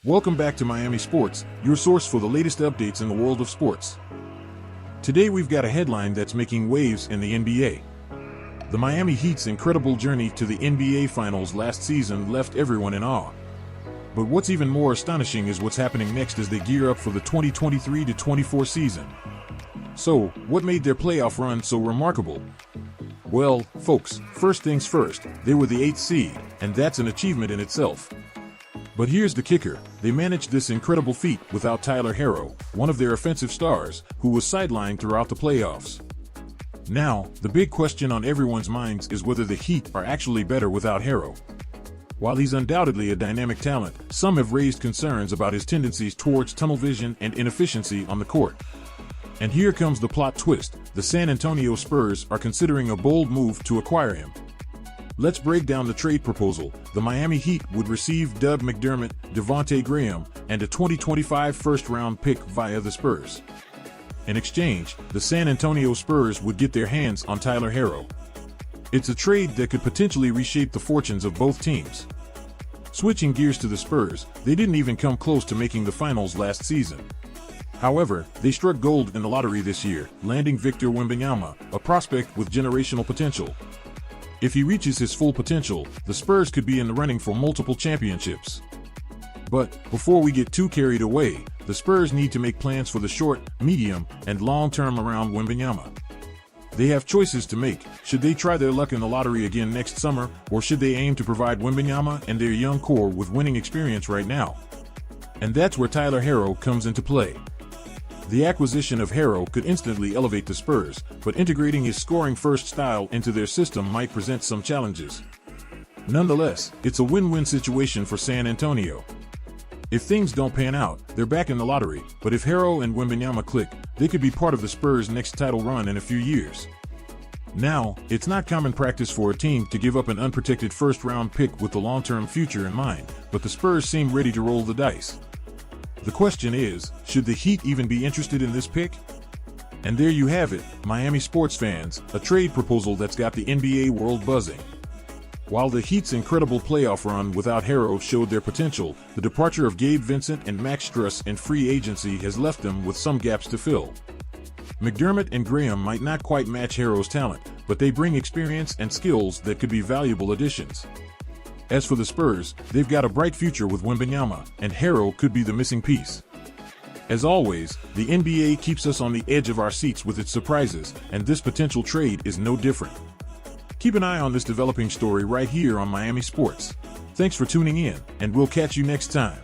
Welcome back to Miami Sports, your source for the latest updates in the world of sports. Today we've got a headline that's making waves in the NBA. The Miami Heat's incredible journey to the NBA Finals last season left everyone in awe. But what's even more astonishing is what's happening next as they gear up for the 2023-24 season. So, what made their playoff run so remarkable? Well, folks, first things first, they were the 8th seed, and that's an achievement in itself. But here's the kicker, they managed this incredible feat without Tyler Herro, one of their offensive stars, who was sidelined throughout the playoffs. Now, the big question on everyone's minds is whether the Heat are actually better without Herro. While he's undoubtedly a dynamic talent, some have raised concerns about his tendencies towards tunnel vision and inefficiency on the court. And here comes the plot twist, the San Antonio Spurs are considering a bold move to acquire him. Let's break down the trade proposal. The Miami Heat would receive Doug McDermott, Devonte Graham, and a 2025 first-round pick via the Spurs. In exchange, the San Antonio Spurs would get their hands on Tyler Herro. It's a trade that could potentially reshape the fortunes of both teams. Switching gears to the Spurs, they didn't even come close to making the finals last season. However, they struck gold in the lottery this year, landing Victor Wembanyama, a prospect with generational potential. If he reaches his full potential, the Spurs could be in the running for multiple championships. But before we get too carried away, the Spurs need to make plans for the short, medium, and long term around Wembanyama. They have choices to make. Should they try their luck in the lottery again next summer, or should they aim to provide Wembanyama and their young core with winning experience right now? And that's where Tyler Herro comes into play. The acquisition of Herro could instantly elevate the Spurs, but integrating his scoring-first style into their system might present some challenges. Nonetheless, it's a win-win situation for San Antonio. If things don't pan out, they're back in the lottery, but if Herro and Wembanyama click, they could be part of the Spurs' next title run in a few years. Now, it's not common practice for a team to give up an unprotected first-round pick with the long-term future in mind, but the Spurs seem ready to roll the dice. The question is, should the Heat even be interested in this pick? And there you have it, Miami sports fans, a trade proposal that's got the NBA world buzzing. While the Heat's incredible playoff run without Herro showed their potential, the departure of Gabe Vincent and Max Strus in free agency has left them with some gaps to fill. McDermott and Graham might not quite match Herro's talent, but they bring experience and skills that could be valuable additions. As for the Spurs, they've got a bright future with Wembanyama, and Herro could be the missing piece. As always, the NBA keeps us on the edge of our seats with its surprises, and this potential trade is no different. Keep an eye on this developing story right here on Miami Sports. Thanks for tuning in, and we'll catch you next time.